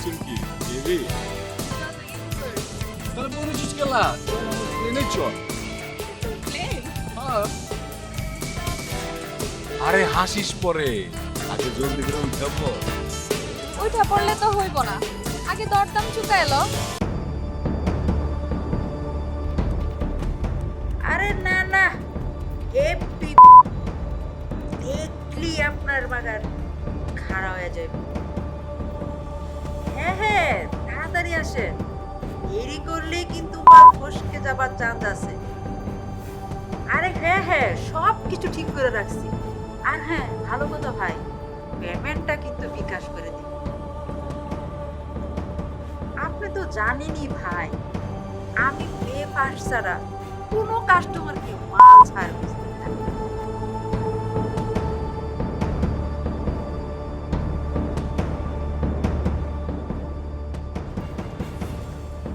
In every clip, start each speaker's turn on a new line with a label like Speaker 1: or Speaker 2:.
Speaker 1: বুঝছেন কি বেবি তাহলে বলেছিস কেলা প্লেনে চল আরে হাসিস পরে আগে জলদি করে উঠাবো
Speaker 2: ওইটা পড়লে তো হইব না আগে দরদাম চুকা এলো
Speaker 3: আরে না না এপি দেখলি আপনার বাগার খাড়া হয়ে যাবে হ্যাঁ হ্যাঁ তাড়াতাড়ি আসেন দেরি করলে কিন্তু মাল ফসকে যাবার চান্স আছে আরে হ্যাঁ হ্যাঁ সব কিছু ঠিক করে রাখছি আর হ্যাঁ ভালো কথা ভাই পেমেন্টটা কিন্তু বিকাশ করে দিন আপনি তো জানেনই ভাই আমি পে পাস ছাড়া কোনো কাস্টমারকে মাল সার্ভিস দিই না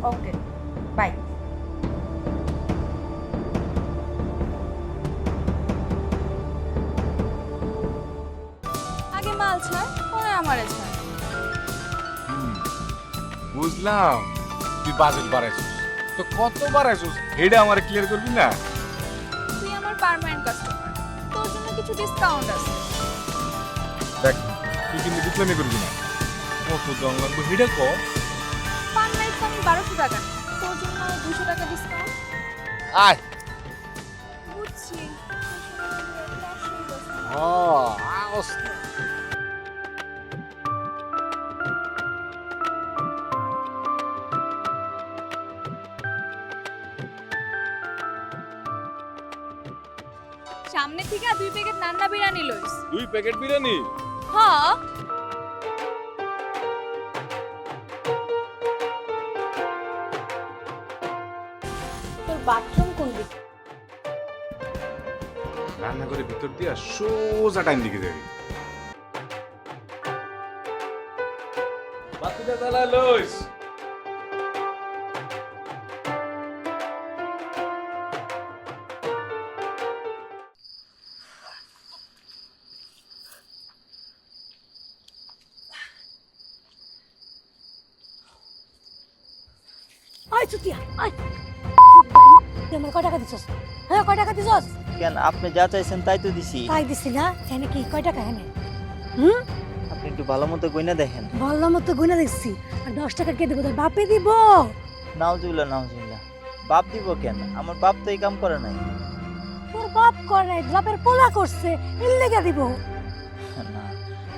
Speaker 3: ওকে বাই
Speaker 2: আগে মাল ছাড় পরে আমারে ছাড়
Speaker 1: বুঝলাম তুই বাজেট বাড়াইছিস তো কত বাড়াইছিস এটা আমার ক্লিয়ার করবি না
Speaker 2: তুই আমার পার্মানেন্ট কাস্টমার তোর জন্য কিছু ডিসকাউন্ট আছে
Speaker 1: দেখ তুই কিন্তু ডিসকাউন্ট করবি না কত দাম লাগবে এটা কর
Speaker 2: পার নাইট তো আমি 1200 টাকা তোর জন্য 200 টাকা ডিসকাউন্ট
Speaker 1: আয়
Speaker 2: বুঝছি
Speaker 1: ও আওস
Speaker 2: সামনে থেকে 2 প্যাকেট নান্না বিরিয়ানি লইস
Speaker 1: 2 প্যাকেট বিরিয়ানি
Speaker 2: হ্যাঁ তোর বাথরুম কোন দিকে
Speaker 1: রান্না করে ভিতর দিয়া সোজা টাইম দিকে যাবি বাতিটা জ্বালা লইস
Speaker 4: আয় চুতিয়া আয় তুই আমার কয় টাকা দিছস হ্যাঁ কয় টাকা দিছস
Speaker 5: কেন আপনি যা চাইছেন তাই তো দিছি
Speaker 4: তাই দিছি না এনে কি কয় টাকা এনে হুম
Speaker 5: আপনি একটু ভালো মতো গইনা দেখেন
Speaker 4: বললাম তো গুনা দেখছি আর 10 টাকা কে দেবো তোর বাপে দিব
Speaker 5: নাউজুবিল্লাহ নাউজুবিল্লাহ বাপ দিব কেন আমার বাপ তো এই কাম করে নাই
Speaker 4: তোর বাপ করে নাই বাপের পোলা করছে এর লেগে দিব
Speaker 5: না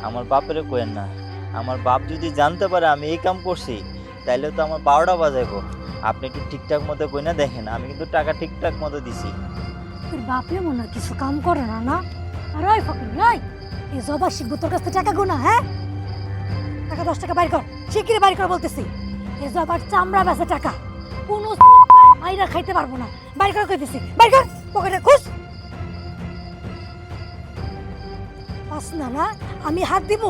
Speaker 5: আমার বাপের কোয়েন না আমার বাপ যদি জানতে পারে আমি এই কাম করছি তাইলে তো আমার 12টা বাজাইবো আপনি একটু ঠিকঠাক মতো গইনা দেখেন আমি কিন্তু টাকা ঠিকঠাক মতো দিছি
Speaker 4: তোর বাপে মনে হয় কিছু কাম করে না না আর ওই ফকির নাই এই জবা শিখবো তোর কাছে টাকা গুনা হ্যাঁ টাকা 10 টাকা বাইর কর শিগগিরই বাইর কর বলতেছি এই জবার চামড়া বেচা টাকা কোনো মাইরা খাইতে পারবো না বাইর কর কইতেছি বাইর কর পকেটে খুশ পাস না না আমি হাত দিব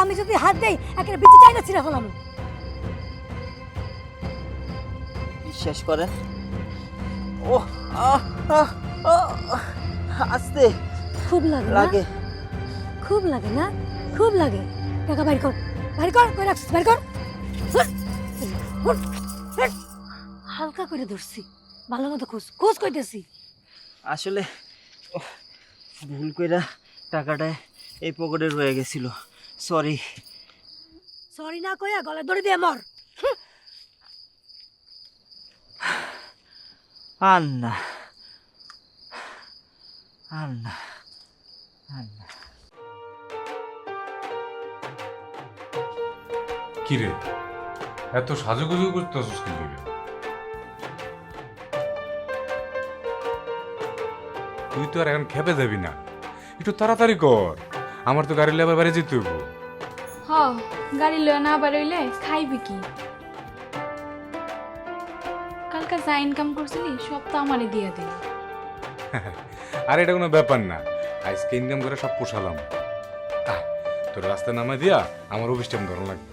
Speaker 4: আমি যদি হাত দেই একেবারে বিচি চাই না ছিঁড়ে ফেলাম
Speaker 5: বিশ্বাস করেন ও আহ আহ আহ, আস্তে
Speaker 4: খুব লাগে না
Speaker 5: লাগে
Speaker 4: খুব লাগে না খুব লাগে টাকা বাইর কর কই রাখছিস বাইর কর হালকা করে ধরছি ভালো মতো খুশ খুশ কইতেছি
Speaker 5: আসলে ভুল কইরা টাকাটা এই পকেটে রয়ে গেছিল সরি
Speaker 4: সরি না কইয়া গলা ধরে দিয়ে মর
Speaker 5: আন্না আন্না আন্না
Speaker 1: কি রে এত সাজুগুজু করতেছিস কি লেগে তুই তো আর এখন খেপে যাবি না একটু তাড়াতাড়ি কর আমার তো গাড়ি লেবার বাড়ি যেতে হইব
Speaker 2: হ গাড়ি লয়ে না বাড়াইলে খাইবি কি কালকে যা ইনকাম করছিলি সব তো আমারে দিয়ে দিলি
Speaker 1: আর এটা কোনো ব্যাপার না আজকে ইনকাম করে সব পোষালাম আয়, তোর রাস্তা নামাই দিয়া আমার অফিস টাইম ধরন লাগবে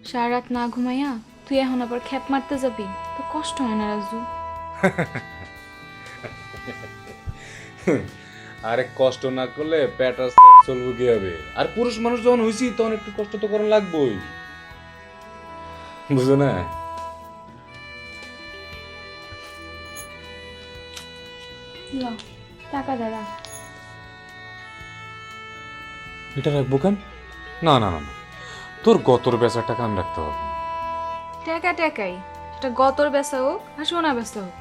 Speaker 2: সারা রাত না ঘুমাইয়া তুই এখন আবার খ্যাপ মারতে যাবি তো কষ্ট হয় না রাজু
Speaker 1: আরে কষ্ট না করলে পেট আর চলবো কি হবে আর পুরুষ মানুষ যখন হইছি তখন একটু কষ্ট তো করা লাগবেই বুঝো না?
Speaker 2: ল টাকা দাঁড়া।
Speaker 1: এটা রাখবো কেন? না না না না, তোর গতর বেচার টাকা আমি রাখতে পারবো না।
Speaker 2: টাকা টাকাই, সেটা গতর বেচা হোক আর সোনা বেচা হোক।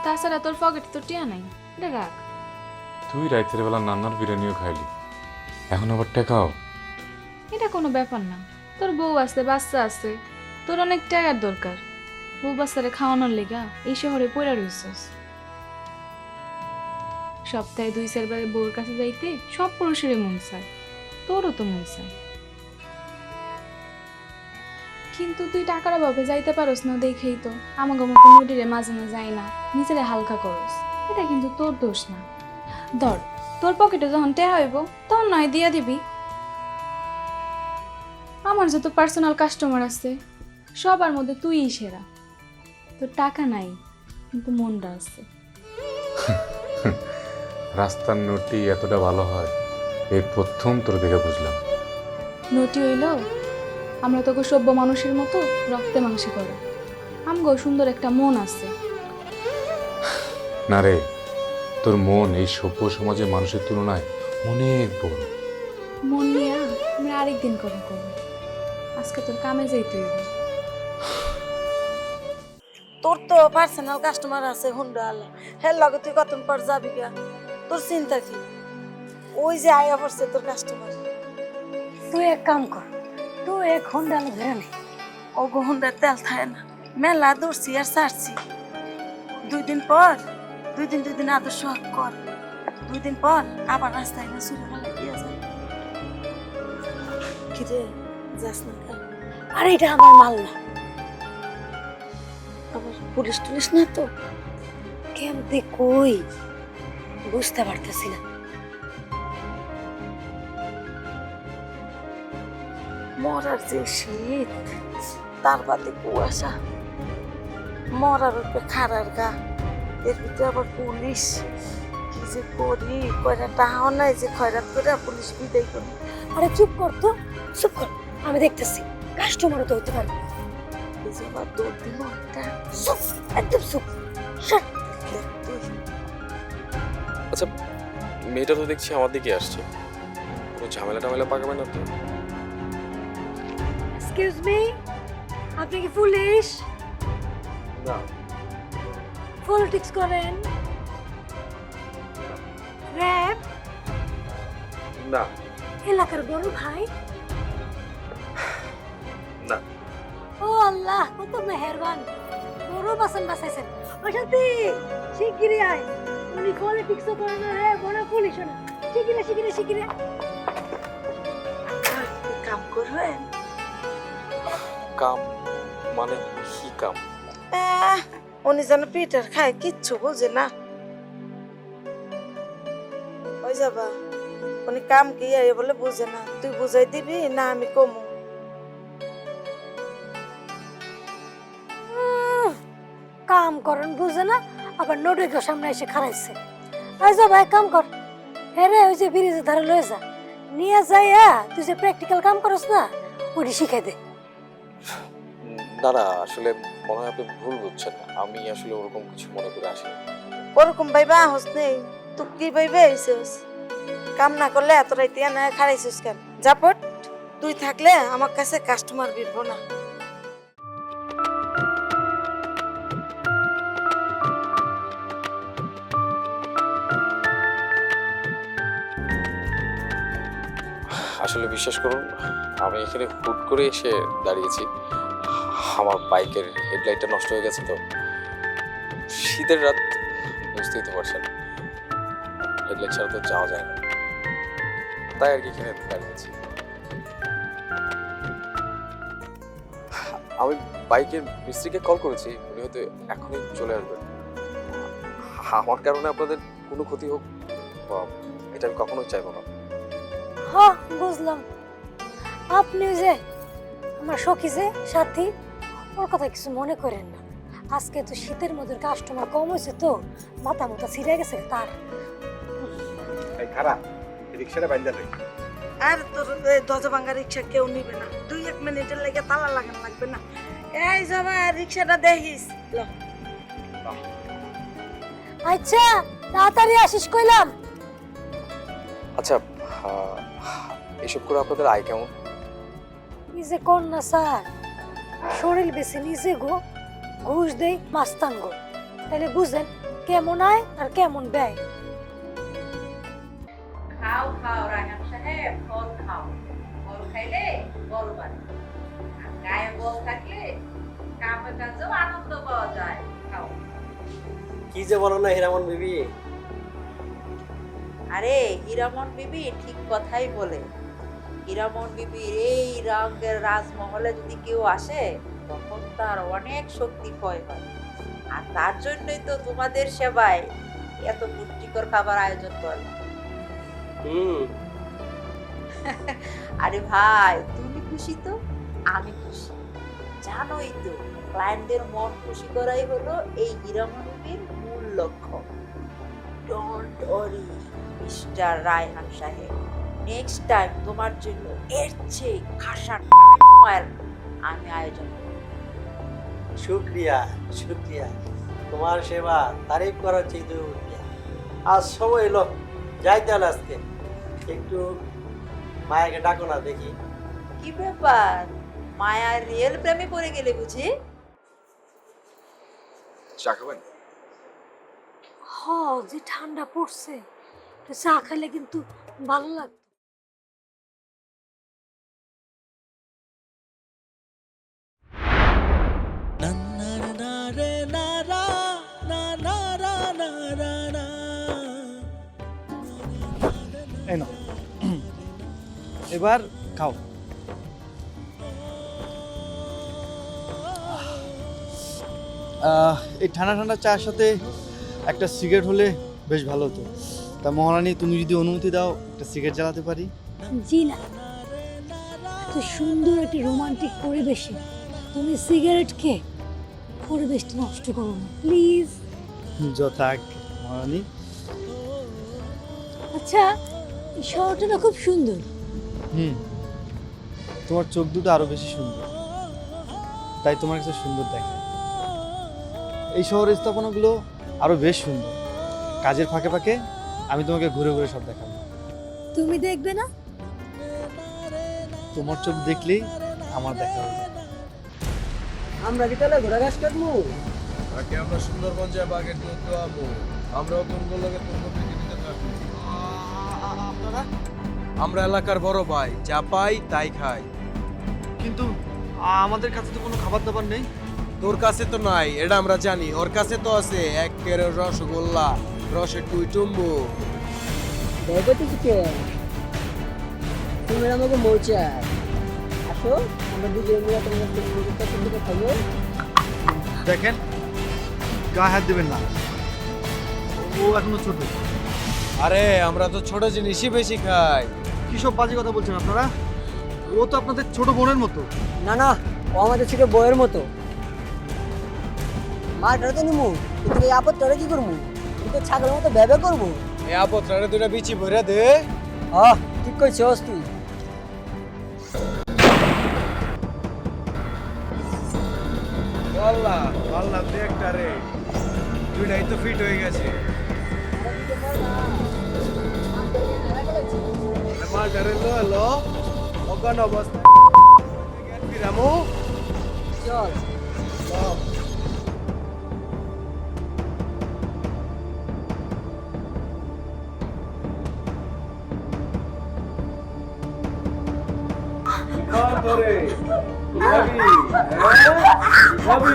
Speaker 2: তাছাড়া তোর পকেটে তো টিয়া নাই, এটা রাখ।
Speaker 1: তুই রাতের বেলা নান্নার বিরিয়ানিও খাইলি, এখন আবার টাকাও?
Speaker 2: এটা কোনো ব্যাপার না। তোর বউ আছে, বাচ্চা আছে, তোর অনেক টাকার দরকার। বউ বাচ্চারে খাওয়ানোর লেগা এই শহরে পড়া রইছস। সপ্তাহে 2-4 বার বউর কাছে যাইতে সব পুরুষেরই মন চায়, তোরও তো মন চায়। কিন্তু তুই টাকার অভাবে যাইতে পারস না দেখেই তো আমাকে মতো নদীরে মাঝে মাঝে যাই না, নিজেরে হালকা করস। এটা কিন্তু তোর দোষ না। ধর, তোর পকেটে যখন টেহা হইব তখন নয় দিয়া দিবি। আমার যত পার্সোনাল কাস্টমার আছে সবার মধ্যে তুই সেরা। তোর টাকা নাই কিন্তু মনটা আছে।
Speaker 1: রাস্তার নোটটি এতটা ভালো হয় এই প্রথম তোর দেখে বুঝলাম।
Speaker 2: নটি হইল আমরা তোকে সভ্য মানুষের মতো রক্তে মাংসে করে, আমগো সুন্দর একটা মন আছে।
Speaker 1: না রে, তোর মন এই সভ্য সমাজে মানুষের তুলনায় অনেক বড়।
Speaker 2: মন নিয়ে আমরা আরেকদিন কথা করবো, আজকে তোর কামে যাইতে হইব।
Speaker 3: তোর তো পার্সোনাল কাস্টমার আছে হুন্ডা আলা, হের লগে তুই কতক্ষণ পর যাবি গা? তোর চিন্তা কি? ওই যে আয়া পড়ছে তোর কাস্টমার।
Speaker 4: তুই এক কাম কর, তুই এক হোন্ডা ধরে নে।
Speaker 3: ও গো হুন্ডার তেল থাকে না, মেলা দৌড়ছি আর ছাড়ছি। 2 দিন আদর্শ কর, 2 দিন পর আবার রাস্তায় না চুরি ফেলা দিয়ে যায়। কিরে যাস না কা?
Speaker 4: আর এটা আমার মাল না।
Speaker 3: আবার পুলিশ টুলিশ না তো?
Speaker 4: কেমতে কই বুঝতে পারতেছি না।
Speaker 3: মরার যে শীত, তার বাদে কুয়াশা, মরার উপরে খাড়ার গা, এর ভিতরে আবার পুলিশ। কি যে করি, কয়টা টাকাও নাই যে খয়রাত করে পুলিশ বিদায় করি।
Speaker 4: আরে চুপ কর তো, চুপ কর, আমি দেখতেছি। কাস্টমারও তো হতে পারে।
Speaker 3: এই যে আবার দৌড় দিল একটা।
Speaker 4: চুপ, একদম চুপ। শাট।
Speaker 3: দেখ তুই,
Speaker 6: আচ্ছা, মেয়েটা তো দেখছি আমার দিকে আসছে, কোনো ঝামেলা টামেলা পাকাবে না তো?
Speaker 4: এক্সকিউজ মি, আপনি কি পুলিশ?
Speaker 6: না।
Speaker 4: পলিটিক্স করেন? র‍্যাব?
Speaker 6: না।
Speaker 4: এলাকার বড় ভাই?
Speaker 6: না।
Speaker 4: ও আল্লাহ, কত মেহেরবান, বড় বাসন বাসাইছেন। অশান্তি, শিগগিরই আয়। উনি পলিটিক্সও করে না রে, বড় পুলিশও না। শিগগিরে।
Speaker 3: কাম করবেন?
Speaker 6: কাম মানে কি কাম?
Speaker 3: উনি যেন পিটার খায়, কিচ্ছু বোঝে না। ওই যাবা, উনি কাম কি বলে বুঝে না। তুই বুঝাই দিবি না আমি কমু?
Speaker 4: কাম করেন বুঝে না, আবার নোটিকেও সামনে এসে খারাইছে। আই যা ভাই, কাম কর। হ্যাঁ রে, ওই যে ব্রিজের ধারে লয়ে যা, নিয়ে যাই। তুই যে প্র্যাকটিক্যাল কাম করস না, ওটি শিখাই দে।
Speaker 6: না না, আসলে মনে হয় আপনি ভুল বুঝছেন। আমি আসলে ওরকম কিছু মনে করে আসিনি।
Speaker 3: ওরকম ভাইবা আহস নেই, তুই কি ভাইবা আইছিস? কাম না করলে এত রাইতে না খারাইছিস কেন? জাপট, তুই থাকলে আমার কাছে কাস্টমার বিরবো না।
Speaker 6: আসলে বিশ্বাস করুন, আমি এখানে হুট করে এসে দাঁড়িয়েছি। আমার বাইকের হেডলাইটটা নষ্ট হয়ে গেছে তো। শীতের রাত, বুঝতেই তো পারছেন, হেডলাইট ছাড়া তো যাওয়া যায় না, তাই আর কি এখানে দাঁড়িয়েছি। আমি বাইকের মিস্ত্রিকে কল করেছি, উনি হয়তো এখনই চলে আসবেন। আমার কারণে আপনাদের কোনো ক্ষতি হোক এটা আমি কখনোই চাইবো না।
Speaker 4: হ্যাঁ বুঝলাম, আপনি যে আমার সখী যে সাথী, ওর কথা কিছু মনে করেন না। আজকে তো শীতের মধ্যে কাস্টমার কম হয়েছে তো, মাথা ছিঁড়ে গেছে তার।
Speaker 7: এই খারাপ রিক্সাটা বাইন্দা নেই।
Speaker 3: আর তোর দরজা ভাঙ্গা রিক্সা কেউ নিবে না, 2-1 মিনিটের লেগে তালা লাগান লাগবে না। এই জমা রিক্সাটা দেখিস। ল।
Speaker 4: আচ্ছা তাড়াতাড়ি আসিস কইলাম।
Speaker 6: আচ্ছা, এসব করে আপনাদের আয় কেমন?
Speaker 4: নিজে কোন না স্যার, শরীর বেশি নিজে গো, ঘুষ দেই মাস্তান গো, তাহলে বুঝেন কেমন আয় আর কেমন ব্যয়।
Speaker 3: খাও খাও রায়হান সাহেব, ফল খাও। ফল খাইলে বল বাড়ে, আর গায়ে বল থাকলে কামে কাজেও আনন্দ পাওয়া যায়। খাও।
Speaker 7: কি যে বলো না হীরামন বিবি,
Speaker 3: আরে হীরামন বিবি ঠিক কথাই বলে। হীরামন বিবির এই রঙের রাজমহলে যদি কেউ আসে তখন তার অনেক শক্তি ক্ষয় হয়, আর তার জন্যই তো তোমাদের সেবায় এত পুষ্টিকর খাবার আয়োজন করলাম। আরে ভাই তুমি খুশি তো আমি খুশি, জানোই তো ক্লায়েন্টদের মন খুশি করাই হলো এই হীরামন বিবির মূল লক্ষ্য। ডোন্ট ওয়ারি মিস্টার রায়হান সাহেব, নেক্সট টাইম তোমার জন্য এর চেয়ে খাসা আমি আয়োজন করব।
Speaker 7: শুক্রিয়া শুক্রিয়া, তোমার সেবা তারিফ করার চেয়ে আজ সময় এলো, যাই তাহলে আজকে একটু মায়াকে ডাকো না দেখি।
Speaker 3: কি ব্যাপার, মায়া রিয়েল প্রেমে পড়ে গেলে বুঝি?
Speaker 6: চা খাবেন?
Speaker 4: হ, যে ঠান্ডা পড়ছে, একটু চা খেলে কিন্তু ভালো লাগতো।
Speaker 8: এই নাও, এবার খাও। এই ঠান্ডা ঠান্ডা চার সাথে একটা সিগারেট হলে বেশ ভালো হতো। তা মহারানী, তুমি যদি অনুমতি দাও একটা সিগারেট জ্বালাতে পারি?
Speaker 4: জি না, এত সুন্দর একটি রোমান্টিক পরিবেশে তুমি সিগারেট খেয়ে পরিবেশটা নষ্ট করো না প্লিজ।
Speaker 8: যথাক মহারানী।
Speaker 4: আচ্ছা, এই শহরটা না খুব সুন্দর।
Speaker 8: তোমার চোখ দুটো আরো বেশি সুন্দর, তাই তোমার কাছে সুন্দর দেখা। এই শহরের স্থাপনাগুলো আরো বেশ সুন্দর। কাজের ফাঁকে ফাঁকে আমি তোমাকে ঘুরে ঘুরে সব দেখাবো।
Speaker 4: তুমি দেখবে না?
Speaker 8: তোমার চোখ দেখলেই আমার দেখা হবে।
Speaker 7: আমরা কি তাহলে ঘোড়া গাছ কাটবো?
Speaker 9: আগে আমরা সুন্দরবন যায় বাঘের দুধ দোয়াবো, আমরাও তুমগো লগে তুমগো পৃথিবীতে থাকবো।
Speaker 8: আপনারা?
Speaker 9: আমরা এলাকার বড় ভাই, যা পাই তাই খাই।
Speaker 8: কিন্তু আমাদের কাছে তো কোনো খাবার দাবার নেই।
Speaker 9: তোর কাছে তো নাই এটা আমরা জানি, ওর কাছে তো আছে এক কেরে রসগোল্লা, রসের টুই টুম্বু।
Speaker 7: তুমি আমাকে মৌচা আসো, আমরা দুজন মিলে তোমার কাছে থেকে খাবো।
Speaker 8: দেখেন, গায়ে হাত দেবেন না, ও এখনো ছোট।
Speaker 9: আরে আমরা তো ছোট জিনিসই বেশি খাই।
Speaker 8: কি সব বাজে কথা বলছেন আপনারা? ও তো আপনাদের ছোট বোনের মতো।
Speaker 7: না না, ও আমাদের ছিল বইয়ের মতো। মাছটা তো নিমু, কিন্তু এই আপদটা কি করবো? কিন্তু ছাগলের মতো ভেবে করবো।
Speaker 9: এই আপত্রারে দুটা বিচি ভরে দে।
Speaker 7: হ্যাঁ ঠিক কইছস তুই।
Speaker 9: আল্লাহ আল্লাহ দেখটা রে, দুইটাই তো ফিট হয়ে গেছে। মালটারে লো লো অজ্ঞান অবস্থা ফিরামো।
Speaker 7: চল
Speaker 9: ধরে ভাবি ভাবি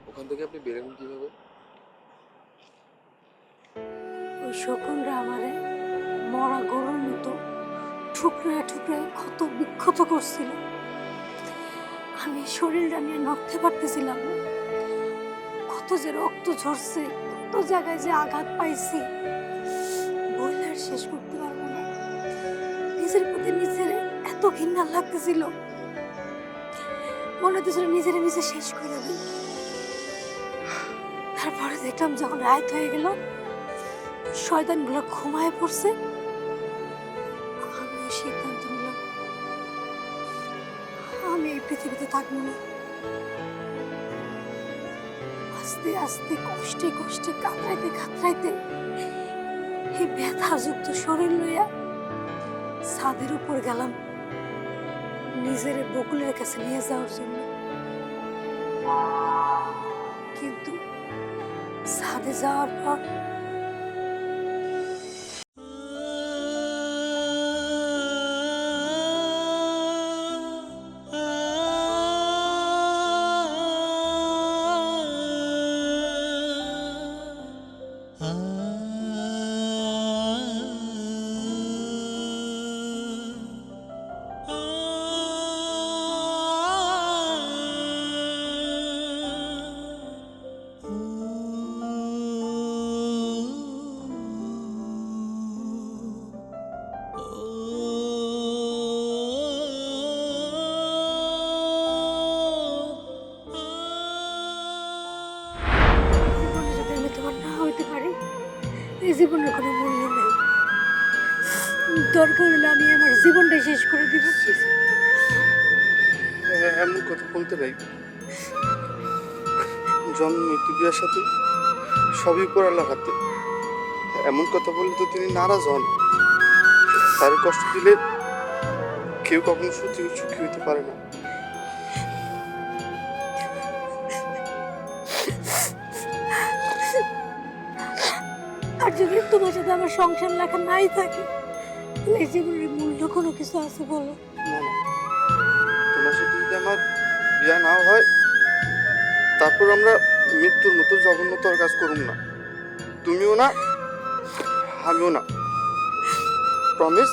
Speaker 6: ওখান থেকে আপনি বেরোবেন কিভাবে?
Speaker 4: ওই শকুনরা আমারে মরা গরুর মতো ঠুকরায় ঠুকরায় ক্ষত বিক্ষত করছিল। আমি শরীরটা নিয়ে নড়তে পারতেছিলাম না। কত যে রক্ত ঝরছে, কত জায়গায় যে আঘাত পাইছি, বইলে আর শেষ করতে পারবো না। নিজের প্রতি নিজের এত ঘৃণা লাগতেছিল, মনে হচ্ছিল নিজের নিজে শেষ করে দিই। তারপরে দেখলাম যখন রাত হয়ে গেল, শয়তানগুলো ঘুমায় পড়ছে, আমি সিদ্ধান্ত নিলাম আমি এই পৃথিবীতে থাকবো না। আস্তে আস্তে কষ্টে কষ্টে কাতরাইতে কাতরাইতে এই ব্যথাযুক্ত শরীর লইয়া ছাদের উপর গেলাম নিজের বকুলের কাছে নিয়ে যাওয়ার জন্য। কিন্তু ছাদে যাওয়ার পর জীবনে যদি আমি তোমার না হইতে পারি, এই জীবনের কোনো মূল্য নেই। দরকার হলে আমি আমার জীবনটাই শেষ করে দিব।
Speaker 8: এমন কথা বলতে নাই। জন্ম মৃত্যু বিয়ার সাথে সবই উপর আল্লাহর হাতে। এমন কথা বললে তো তিনি নারাজ হন। তার কষ্ট দিলে কেউ কখনো সত্যি সুখী হইতে পারে না।
Speaker 4: আর যদি তোমার সাথে আমার সংসার লেখা নাই থাকে, তাহলে এই জীবনের মূল্য কোনো কিছু আছে বলো?
Speaker 8: না না, তোমার সাথে যদি আমার বিয়া না হয়, তারপর আমরা মৃত্যুর মতো জঘন্যতর কাজ করুম না। তুমিও না, আমিও না। প্রমিস?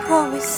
Speaker 4: প্রমিস।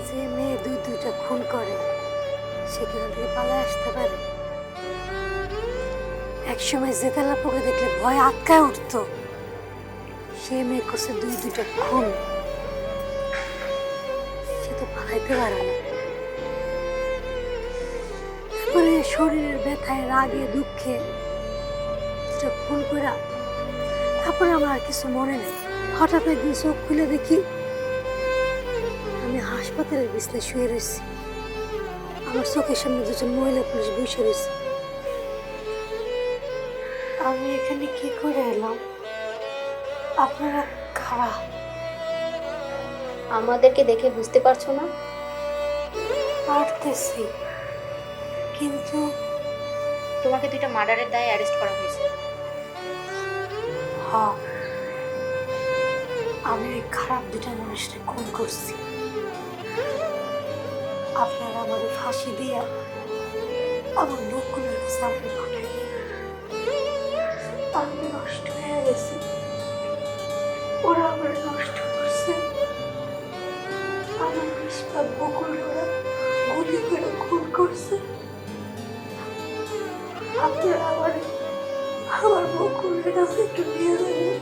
Speaker 4: যে মেয়ে দুইটা খুন করে, সেখান থেকে পালায় আসতে পারে। একসময় জেতালা পোকে দেখলে ভয় আটকায় উঠতো, সে মেয়ে করছে দুইটা খুন। সে তো পালাইতে পারে না। তারপরে শরীরের ব্যথায়, রাগে, দুঃখে খুন করে, তারপরে আমার আর কিছু মনে নেই। হঠাৎ একদিন চোখ খুলে দেখি আমি হাসপাতালের বিছনায় শুয়ে রয়েছি। আমার চোখের সামনে দুজন মহিলা পুলিশ বসে রয়েছে। আমি এখানে কি করে এলাম? আপনারা কারা?
Speaker 10: আমাদেরকে দেখে বুঝতে পারছো না?
Speaker 4: পারতেছি, কিন্তু
Speaker 10: তোমাকে 2টা মার্ডারের দায়ে অ্যারেস্ট করা হয়েছে।
Speaker 4: হ, আমি ওই খারাপ 2টা মানুষকে খুন করছি। আপনারা আমাদের ফাঁসি দিয়া আমার বকুলের কাছে আমাকে পাঠাই। আমি নষ্ট হয়ে গেছি, ওরা আমার নষ্ট করছে। আমার নিষ্পাপ বকুল ওরা গুলি করে খুন করছে। আপনারা আমার বকুলের কাছে একটু নিয়ে যাবেন।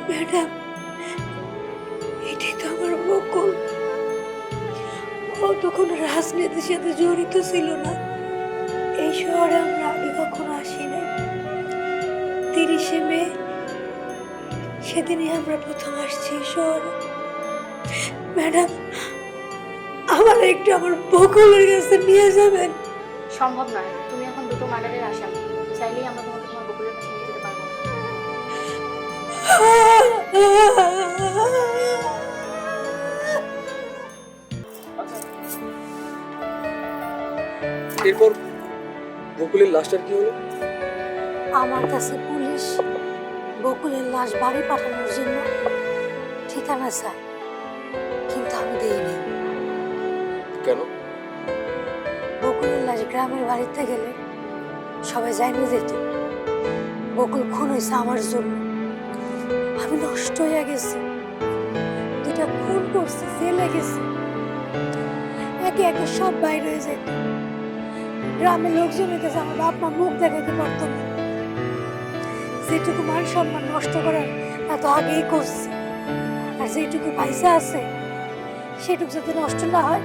Speaker 4: ম্যাডাম, এটাই তো আমার বকুল। ও তখন রাজনীতির সাথে জড়িত ছিল না। এই শহরে আমরা আগে কখনো আসি নাই। 30শে মে সেদিনই আমরা প্রথম আসছি এই শহরে। ম্যাডাম, আমার একটু আমার বকুলের কাছে নিয়ে যাবেন।
Speaker 10: সম্ভব নয়, তুমি এখন 2টো মার্ডারের আসামি। চাইলেই আমরা তোমাকে তোমার বকুলের কাছে নিয়ে যেতে পারবো না।
Speaker 6: এরপর বকুলের লাশটার কি হলো?
Speaker 4: আমার কাছে পুলিশ বকুলের লাশ বাড়ি পাঠানোর জন্য ঠিকানা চায়, কিন্তু আমি দেইনি।
Speaker 6: কেন?
Speaker 4: বকুলের লাশ গ্রামের বাড়িতে গেলে সবাই জানিয়ে যেত বকুল খুন হয়েছে আমার জন্য। আমি নষ্ট হয়ে গেছি, 2টা খুন করছি, জেলে গেছি। একে একে সব বাইরে হয়ে যেত। গ্রামের লোকজনের কাছে আমার বাপ মা মুখ দেখাতে পারতো না। যেটুকু মান সম্মান নষ্ট করার তা তো আগেই করছি, আর যেটুকু পয়সা আছে সেটুকু যাতে নষ্ট না হয়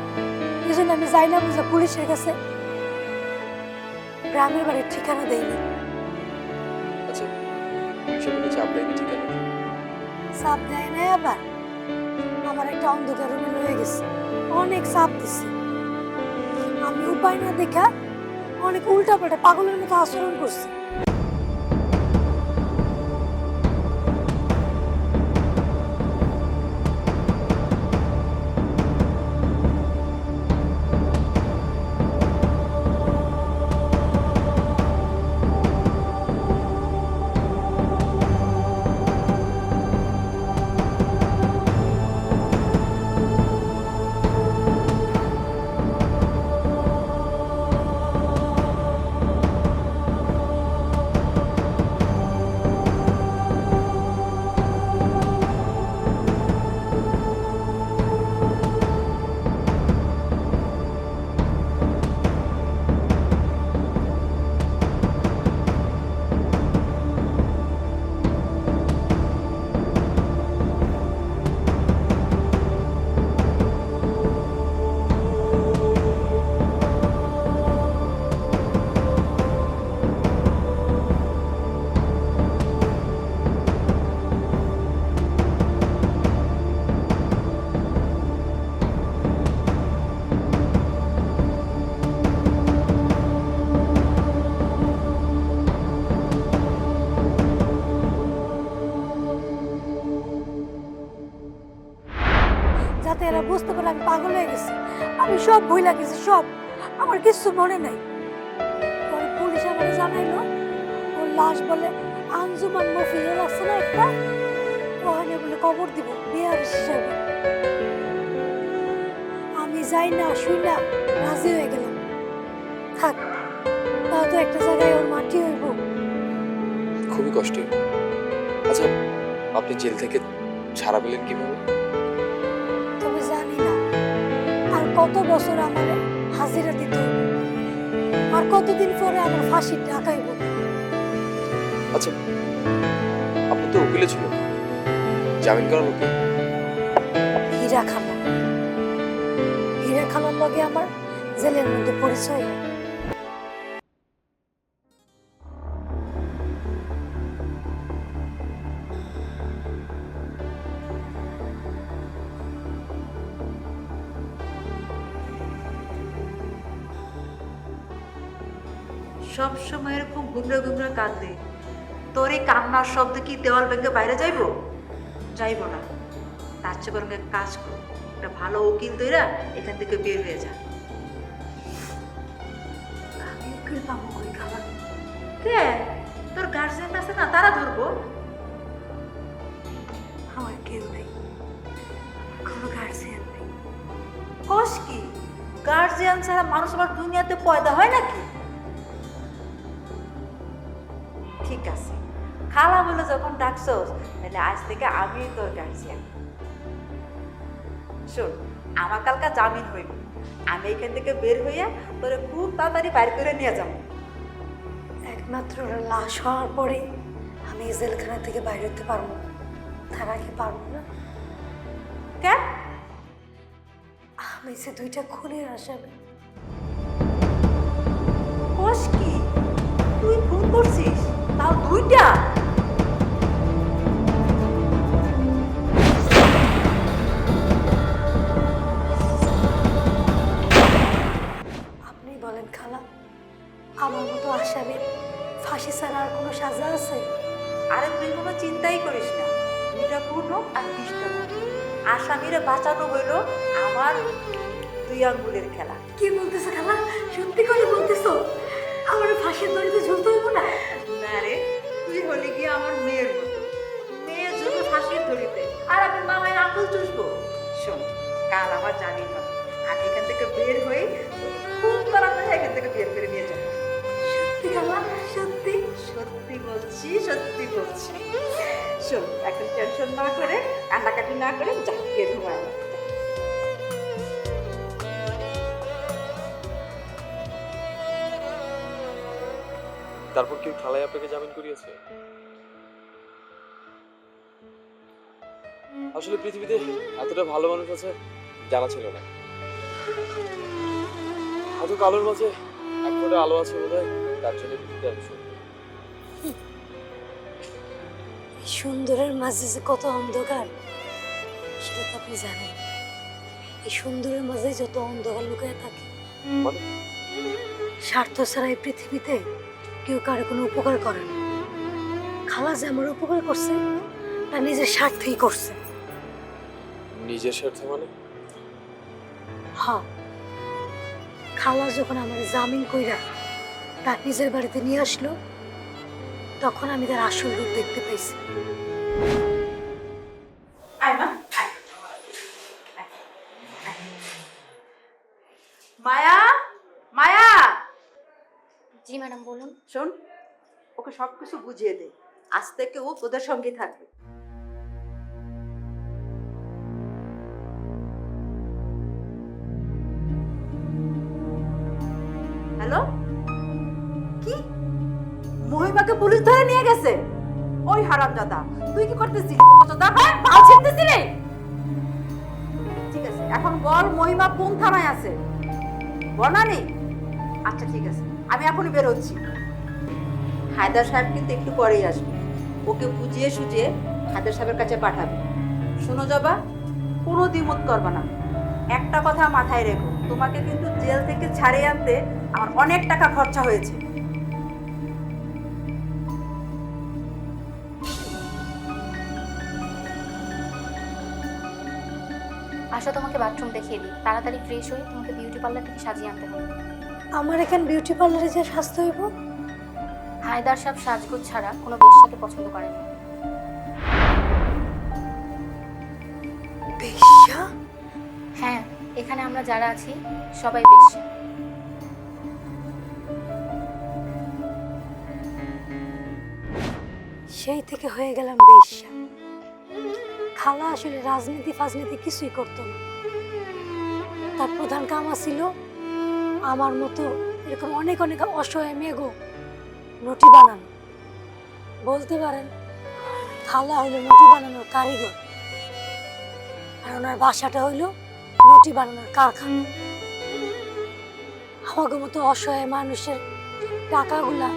Speaker 4: এই জন্য আমি যাই না বুঝা পুলিশের কাছে গ্রামের বাড়ির ঠিকানা দেয়নি।
Speaker 6: আচ্ছা, সেখানে চাপ দেয়নি ঠিকানা?
Speaker 4: চাপ দেয় নাই, আবার আমার একটা অন্ধকার রুমে রয়ে গেছে, অনেক চাপ দিছে। আমি উপায় না দেখা অনেক উল্টা পাল্টা পাগলের মতো আচরণ করছি। যাতে এরা বুঝতে পারে আমি পাগল হয়ে গেছি, আমি সব ভুলে গেছি, সব আমার কিছু মনে নাই। পরে পুলিশ আমাকে জানাইলো ওর লাশ বলে আঞ্জুমান মফিজুল আছে না একটা, ওখানে বলে কবর দিব বিহার হিসাবে। আমি যাই না শুই না রাজি হয়ে গেলাম। থাক, তাও তো একটা জায়গায় ওর মাটি হইব।
Speaker 6: খুবই কষ্টের। আচ্ছা, আপনি জেল থেকে ছাড়া পেলেন কিভাবে?
Speaker 4: তবে জানি না আর কত বছর আমার হাজিরা দিতে হবে, আর কতদিন পরে আমার ফাঁসির টাকাইব।
Speaker 6: আচ্ছা, আপনি তো উকিলে ছিল, জামিন করার লোকে?
Speaker 4: হীরা খালা, হীরা খালার লগে আমার জেলের মধ্যে পরিচয় হয়।
Speaker 3: সব সময় এরকম গুমরা গুমরা কাঁদলে তোর এই কান্নার শব্দ কি দেওয়াল ভেঙে বাইরে যাইবো? যাইবো না। তার চেয়ে বরং এক কাজ কর, একটা ভালো উকিল তৈরা এখান থেকে বের হয়ে যা।
Speaker 4: আমি উকিল পাবো কই খালা?
Speaker 3: কে? তোর গার্জিয়ান আছে না, তারা ধরবো।
Speaker 4: আমার কেউ নেই, কোনো গার্জিয়ান নেই।
Speaker 3: কস কি? গার্জিয়ান ছাড়া মানুষ আবার দুনিয়াতে পয়দা হয় নাকি? ঠিক আছে, খালা বলে যখন ডাকছস তাহলে আজ থেকে আমি তোর গার্জিয়ান। শোন, আমার কালকা জামিন হইব, আমি এখান থেকে বের হইয়া তোরে খুব তাড়াতাড়ি বাইর করে নিয়ে যাবো।
Speaker 4: একমাত্র ওর লাশ হওয়ার পরে আমি এই জেলখানা থেকে বাইরে হতে পারবো, তার আগে পারবো না।
Speaker 3: কেন?
Speaker 4: আমি যে 2টা খুনের আসামি।
Speaker 3: কস কি? তুই ফোন করছিস, তাও 2টা?
Speaker 4: আপনি বলেন খালা, আমার মতো আসামি ফাঁসি ছাড়া আর কোনো সাজা আছে?
Speaker 3: আরে তুই কোনো চিন্তাই করিস না, 2টা খুন হোক আর 20টা খুন, আসামিরে বাঁচানো হইল আমার 2 আঙ্গুলের খেলা।
Speaker 4: কি বলতেছো খালা? সত্যি করে বলতেছো? আমার ফাঁসির দড়িতে ঝুলতে হইব না?
Speaker 3: না রে, তুই হলি গিয়ে আমার মেয়ের মতো, মেয়ের জন্য ফাঁসির ধরিতে, আর আমি মামায় আঙুল চুষবো। শোন, কাল আমার জামিন হবে, আমি এখান থেকে বের হয়ে খুব তাড়াতাড়ি এখান থেকে বের করে নিয়ে যাবো।
Speaker 4: সত্যি খালা? সত্যি?
Speaker 3: সত্যি বলছি, সত্যি বলছি। শোন, এখন টেনশন না করে, কান্নাকাটি না করে যা গিয়ে ঘুমায়।
Speaker 6: তারপর কি খালাই আপনাকে জামিন করিয়েছে? আসলে পৃথিবীতে এতটা ভালো মানুষ আছে জানা ছিল না। এত কালোর মাঝে এক ফোঁটা আলো আছে বোধহয়, তার জন্য পৃথিবীতে আমি সুন্দর।
Speaker 4: এই সুন্দরের মাঝে যে কত অন্ধকার সেটা তো আপনি জানেন। এই সুন্দরের মাঝে যত অন্ধকার লুকিয়ে থাকে,
Speaker 6: মানে?
Speaker 4: স্বার্থ ছাড়া এই পৃথিবীতে কেউ কারো কোনো উপকার করে না। খালা যে আমার উপকার করছে তা নিজের স্বার্থেই করছে।
Speaker 6: নিজের স্বার্থে মানে?
Speaker 4: হ্যাঁ, খালা যখন আমার জামিন কইরা তার নিজের বাড়িতে নিয়ে আসলো, তখন আমি তার আসল রূপ দেখতে পাইছি।
Speaker 3: আয় মা, আয়। আয়, আয়। মায়া, মায়া,
Speaker 10: জি ম্যাডাম বলুন।
Speaker 3: শোন, ওকে সবকিছু বুঝিয়ে দে, আজ থেকে ও তোদের সঙ্গে থাকবে। হ্যালো, কি? মহিমাকে পুলিশ ধরে নিয়ে গেছে? ওই হারামজাদা, তুই কি করতেছিস? বাল ছিঁড়তেছিলি? ঠিক আছে, এখন বল মহিমা কোন থানায় আছে? বনানি? আচ্ছা ঠিক আছে, আমি এখনই বেরোচ্ছি। হায়দার সাহেব কিন্তু একটু পরেই আসবে, ওকে বুঝিয়ে সুঝিয়ে হায়দার সাহেবের কাছে পাঠাবে। শোনো জবা, কোনো দ্বিমত করবা না, একটা কথা মাথায় রেখো, তোমাকে কিন্তু জেল থেকে ছাড়িয়ে আনতে আমার অনেক টাকা খরচা হয়েছে।
Speaker 10: আসো তোমাকে বাথরুম দেখিয়ে দিই, তাড়াতাড়ি ফ্রেশ হয়ে তোমাকে বিউটি পার্লার থেকে সাজিয়ে আনতে হবে।
Speaker 4: আমার এখানে বিউটি পার্লারে যে স্বাস্থ্য হইব?
Speaker 10: হায়দার সাহেব সাজগোজ ছাড়া কোনো বেশ্যাকে পছন্দ করেন না।
Speaker 4: বেশ্যা?
Speaker 10: হ্যাঁ, এখানে আমরা যারা আছি সবাই বেশ্যা।
Speaker 4: সেই থেকে হয়ে গেলাম বেশ্যা। খালা আসলে রাজনীতি ফাজনীতি কিছুই করতো না, তার প্রধান কাম ছিল আমার মতো এরকম অনেক অনেক অসহায় মেয়েগো নটি বানানো। বলতে পারেন খালা হইলো নটি বানানোর কারিগর, আর ওনার বাসাটা হইলো নটি বানানোর কারখানা। আমাকে মতো অসহায় মানুষের টাকাগুলা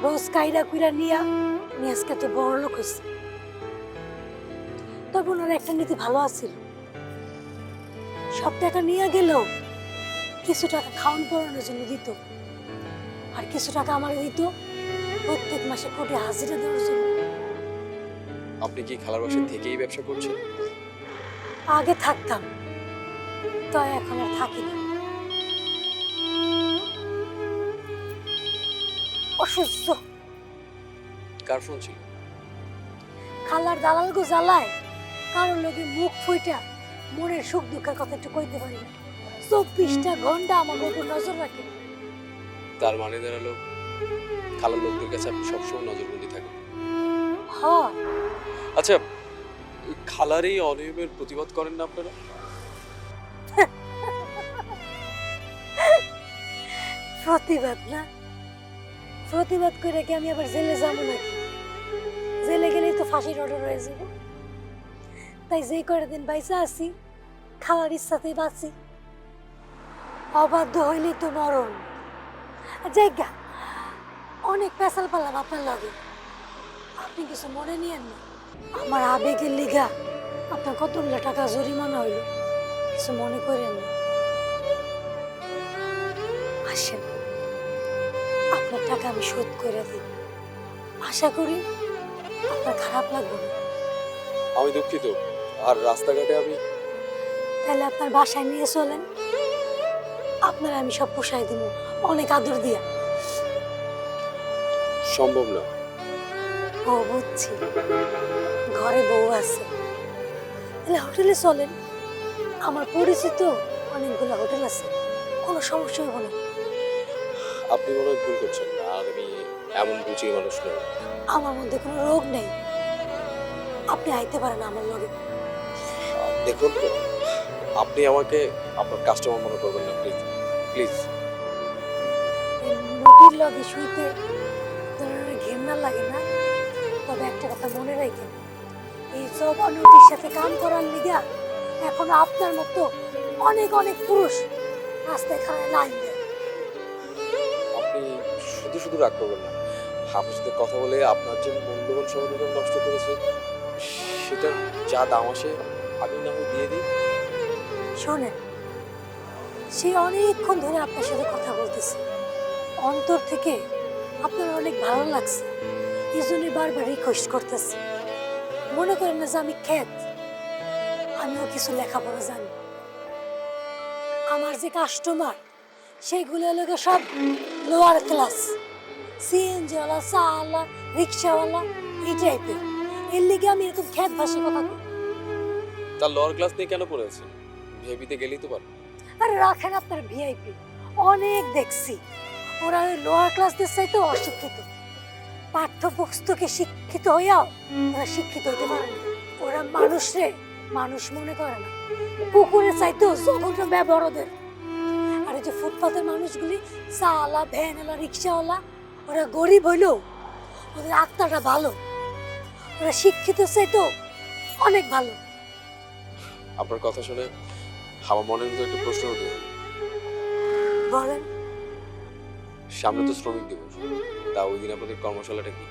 Speaker 4: রোজ কাইরা কুইরা নিয়ে আজকে তো বড় লোক হয়েছে। তবে ওনার একটা নীতি ভালো আছিল, সব টাকা নিয়ে গেলেও কিছু টাকা খাওয়ান পড়ানোর জন্য দিত। আর কিছু টাকা আমার দিত প্রত্যেক মাসে কোটি হাজিরা দেওয়ার জন্য।
Speaker 6: আপনি কি খালার বাসায় থেকেই ব্যবসা করছেন?
Speaker 4: আগে থাকতাম, তো এখন আর থাকি না। অসুস্থ।
Speaker 6: কার ফোন ছিল?
Speaker 4: খালার দালাল গো জ্বালায়, কারোর লোকে মুখ ফুইটা মনের সুখ দুঃখের কথা একটু কইতে পারি না। 24টা ঘন্টা আমার উপর নজর রাখে।
Speaker 6: তার মানে দাঁড়ালো খালার লোকদের কাছে আপনি সবসময় নজরবন্দি থাকেন।
Speaker 4: হয়
Speaker 6: আচ্ছা, খালার এই অনিয়মের প্রতিবাদ করেন না আপনারা?
Speaker 4: প্রতিবাদ না? প্রতিবাদ করে কি আমি আবার জেলে যাবো নাকি? জেলে গেলেই তো ফাঁসির অর্ডার হয়ে যাবো। তাই যেই কয়টা দিন বাইসা আছি খাওয়ার ইচ্ছাতেই বাঁচি। অবাধ্য হইলেই তো মরণ। জায়গা অনেক পেশাল পালাম আপনার লাগে, আপনি কিছু মনে নিয়েন না। আমার আবেগের লিগা আপনার কতগুলো টাকা জরিমানা হইল, কিছু মনে করেন না। আসেন, আপনার টাকা আমি শোধ করে দিই। আশা করি আপনার খারাপ লাগবে না।
Speaker 6: আমি দুঃখিত। আর রাস্তাঘাটে আমি
Speaker 4: তাহলে আপনার বাসায় নিয়ে চলেন, আপনার আমি সব পোষাই দিব অনেক আদর দিয়া।
Speaker 6: সম্ভব না।
Speaker 4: ও বুঝছি, ঘরে বউ আছে, তাহলে হোটেলে চলেন। আমার পরিচিত অনেকগুলো হোটেল আছে, কোনো সমস্যা হবে না।
Speaker 6: আপনি মনে হয় ভুল করছেন। আর আমি এমন বুঝিয়ে মানুষ নই।
Speaker 4: আমার মধ্যে কোনো রোগ নেই, আপনি আইতে পারেন আমার লগে।
Speaker 6: দেখুন, আপনি আমাকে আপনার কাস্টমার মনে করবেন না, প্লিজ প্লিজ।
Speaker 4: এই নদীর লগে শুইতে ধরনের ঘেন্না লাগে না? তবে একটা কথা মনে রাখেন, এই জবা নদীর সাথে কাম করার লিগা এখন আপনার মতো অনেক অনেক পুরুষ রাস্তায় খাড়ায় লাইন দেয়।
Speaker 6: আপনি শুধু শুধু রাগ করবেন না। আপনার সাথে কথা বলে আপনার যে মূল্যবান সময় নষ্ট করেছে, সেটার যা দাম আসে আমি না হয় দিয়ে দিই।
Speaker 4: শোনেন, সে অনেকক্ষণ ধরে আপনার সাথে কথা বলতেছে, অন্তর থেকে আপনার অনেক ভালো লাগছে, এই জন্য বারবার রিকোয়েস্ট করতেছে। মনে করেন না যে আমি খ্যাত, আমিও কিছু লেখাপড়া জানি। আমার যে কাস্টমার সেইগুলো লোকে সব লোয়ার ক্লাস, সিএনজিওয়ালা, চাওয়ালা, রিক্সাওয়ালা, এই টাইপের। এর লিগে আমি এরকম খ্যাত ভাষী কথা বলি।
Speaker 6: তার লোয়ার ক্লাস নিয়ে কেন পড়েছেন? ভিআইপিতে গেলেই তো পারেন।
Speaker 4: আরে রাখেন আপনার ভিআইপি, অনেক দেখছি ওরা ওই লোয়ার ক্লাসদের চাইতে অশিক্ষিত। পাঠ্যপুস্তকে শিক্ষিত হইয়াও ওরা শিক্ষিত হইতে পারে না। ওরা মানুষরে মানুষ মনে করে না, কুকুরের চাইতেও জঘন্য ব্যবহার ওদের। আর এই যে ফুটপাতের মানুষগুলি, চাওয়ালা, ভ্যানওয়ালা, রিক্সাওয়ালা, ওরা গরিব হইলেও ওদের আত্মাটা ভালো, ওরা শিক্ষিত চাইতেও অনেক ভালো।
Speaker 6: আপনার কথা শুনে আমার মনের ভিতরে একটা প্রশ্ন উঠে।
Speaker 4: বলেন।
Speaker 6: সামনে তো শ্রমিক দিবস, তা ওই দিন আপনাদের কর্মশালাটা কি?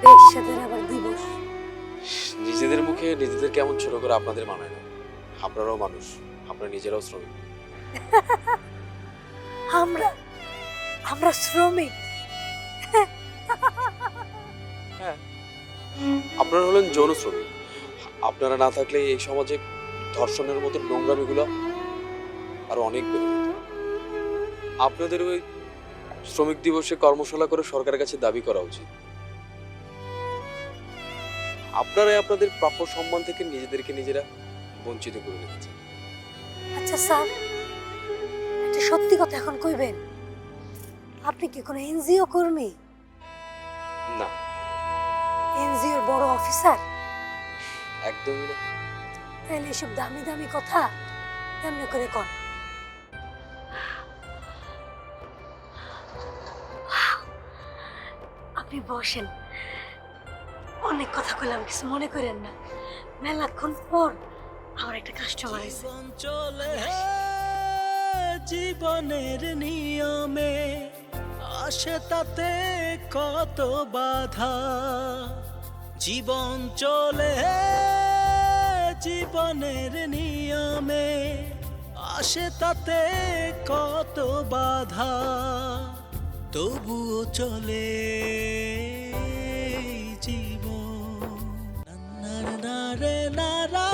Speaker 4: বেশ্যাদের আবার দিবস?
Speaker 6: নিজেদের মুখে নিজেদের কেমন ছোট করে আপনাদের মানায় না। আপনারাও মানুষ, আপনারা নিজেরাও শ্রমিক।
Speaker 4: আমরা আমরা শ্রমিক?
Speaker 6: হ্যাঁ, আপনারা হলেন যৌন শ্রমিক। আপনারা না থাকলে এই সমাজে ধর্ষণের মতো নোংরামিগুলো আরো অনেক বেড়ে যেত। আপনাদের ওই শ্রমিক দিবসে কর্মশালা করে সরকারের কাছে দাবি করা উচিত। আপনারাই আপনাদের প্রাপ্য সম্মান থেকে নিজেদেরকে নিজেরা বঞ্চিত করে রেখেছেন।
Speaker 4: আচ্ছা স্যার, একটা সত্যি কথা এখন কইবেন, আপনি কি কোনো এনজিও কর্মী?
Speaker 6: না,
Speaker 4: এনজিওর বড় অফিসার?
Speaker 6: একদমই না।
Speaker 4: তাহলে এসব দামি দামি কথা কেমনে করে কন? আপনি বসেন, অনেক কথা কইলাম, কিছু মনে করেন না। মেলাক্ষণ পর আমার একটা কাস্টমার আছে।
Speaker 11: জীবনের নিয়মে আসে তাতে কত বাধা, জীবন চলে জীবনের নিয়মে আসে তাতে কত বাধা, তবুও চলে জীবন। না রে না রা